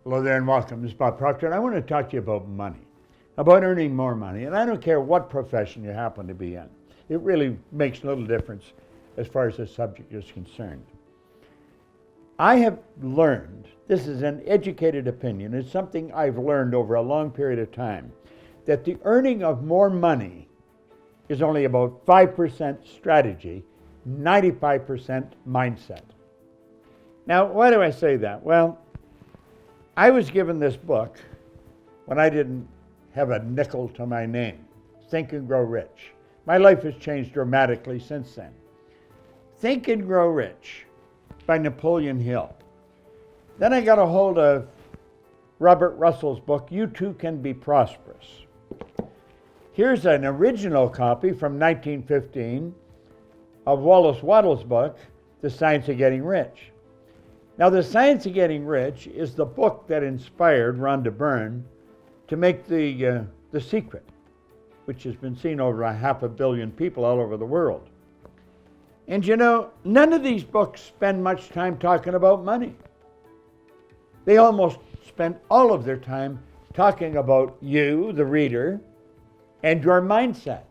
Hello there and welcome. This is Bob Proctor, and I want to talk to you about money, about earning more money. And I don't care what profession you happen to be in. It really makes little difference as far as the subject is concerned. I have learned, this is an educated opinion, it's something I've learned over a long period of time, that the earning of more money is only about 5% strategy, 95% mindset. Now, why do I say that? Well, I was given this book when I didn't have a nickel to my name, Think and Grow Rich. My life has changed dramatically since then. Think and Grow Rich by Napoleon Hill. Then I got a hold of Robert Russell's book, You Too Can Be Prosperous. Here's an original copy from 1915 of Wallace Wattles' book, The Science of Getting Rich. Now, The Science of Getting Rich is the book that inspired Rhonda Byrne to make The Secret, which has been seen over 500 million people all over the world. And you know, none of these books spend much time talking about money. They almost spend all of their time talking about you, the reader, and your mindset.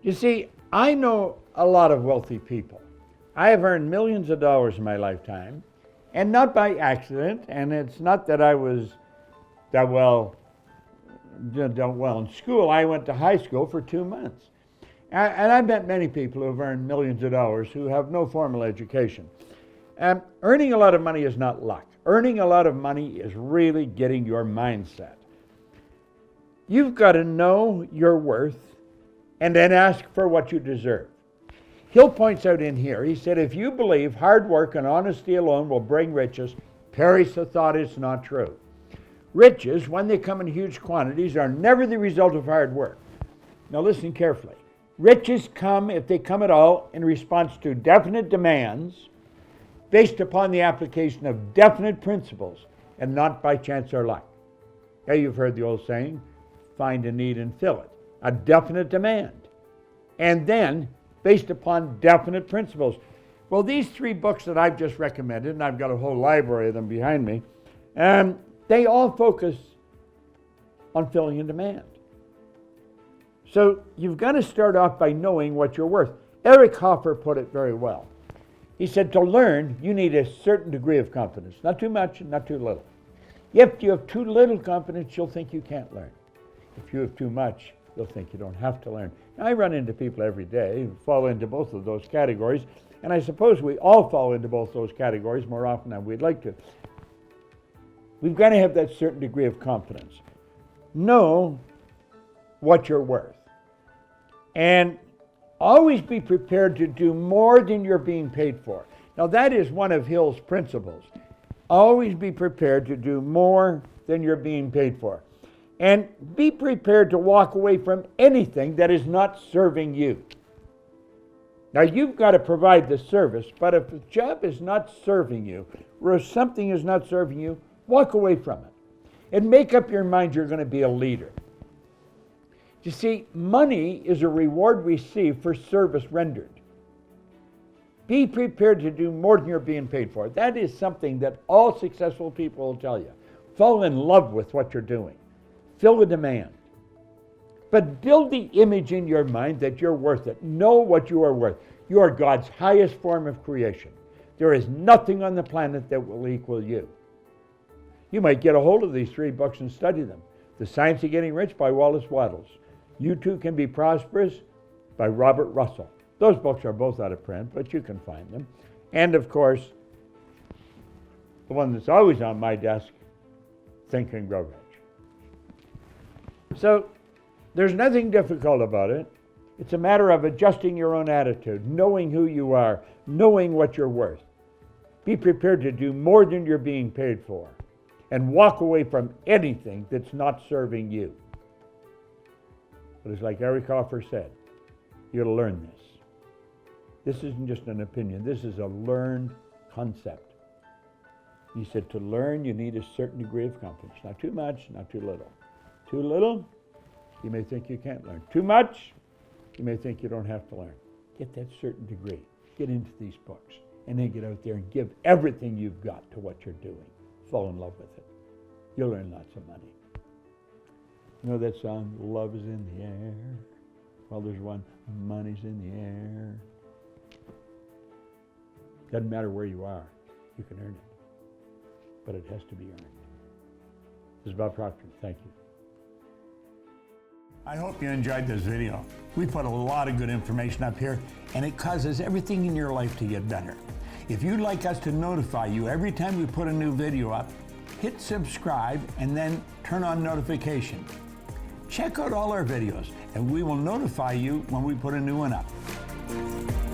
You see, I know a lot of wealthy people. I have earned millions of dollars in my lifetime, and not by accident, and it's not that I was done well in school. I went to high school for 2 months. And I've met many people who have earned millions of dollars who have no formal education. Earning a lot of money is not luck. Earning a lot of money is really getting your mindset. You've got to know your worth and then ask for what you deserve. Hill points out in here, he said, if you believe hard work and honesty alone will bring riches, perish the thought it's not true. Riches, when they come in huge quantities, are never the result of hard work. Now listen carefully. Riches come, if they come at all, in response to definite demands based upon the application of definite principles and not by chance or luck. Yeah, you've heard the old saying, find a need and fill it. A definite demand. And then based upon definite principles. Well, these 3 books that I've just recommended, and I've got a whole library of them behind me, they all focus on filling a demand. So you've got to start off by knowing what you're worth. Eric Hoffer put it very well. He said, to learn, you need a certain degree of confidence. Not too much and not too little. If you have too little confidence, you'll think you can't learn. If you have too much, you'll think you don't have to learn. Now, I run into people every day who fall into both of those categories, and I suppose we all fall into both those categories more often than we'd like to. We've got to have that certain degree of confidence. Know what you're worth. And always be prepared to do more than you're being paid for. Now, that is one of Hill's principles. Always be prepared to do more than you're being paid for. And be prepared to walk away from anything that is not serving you. Now, you've got to provide the service, but if the job is not serving you, or if something is not serving you, walk away from it. And make up your mind you're going to be a leader. You see, money is a reward received for service rendered. Be prepared to do more than you're being paid for. That is something that all successful people will tell you. Fall in love with what you're doing. Fill the demand. But build the image in your mind that you're worth it. Know what you are worth. You are God's highest form of creation. There is nothing on the planet that will equal you. You might get a hold of these 3 books and study them. The Science of Getting Rich by Wallace Wattles. You Too Can Be Prosperous by Robert Russell. Those books are both out of print, but you can find them. And of course, the one that's always on my desk, Think and Grow Rich. So there's nothing difficult about it. It's a matter of adjusting your own attitude, knowing who you are, knowing what you're worth. Be prepared to do more than you're being paid for, and walk away from anything that's not serving you. But it's like Eric Hoffer said, you got to learn this. This isn't just an opinion. This is a learned concept. He said to learn, you need a certain degree of confidence. Not too much, not too little. Too little, you may think you can't learn. Too much, you may think you don't have to learn. Get that certain degree. Get into these books. And then get out there and give everything you've got to what you're doing. fall in love with it. You'll earn lots of money. You know that song, Love is in the air? Well, there's one, money's in the air. Doesn't matter where you are, you can earn it. But it has to be earned. This is Bob Proctor. Thank you. I hope you enjoyed this video. We put a lot of good information up here, and it causes everything in your life to get better. If you'd like us to notify you every time we put a new video up, hit subscribe and then turn on notification. Check out all our videos, and we will notify you when we put a new one up.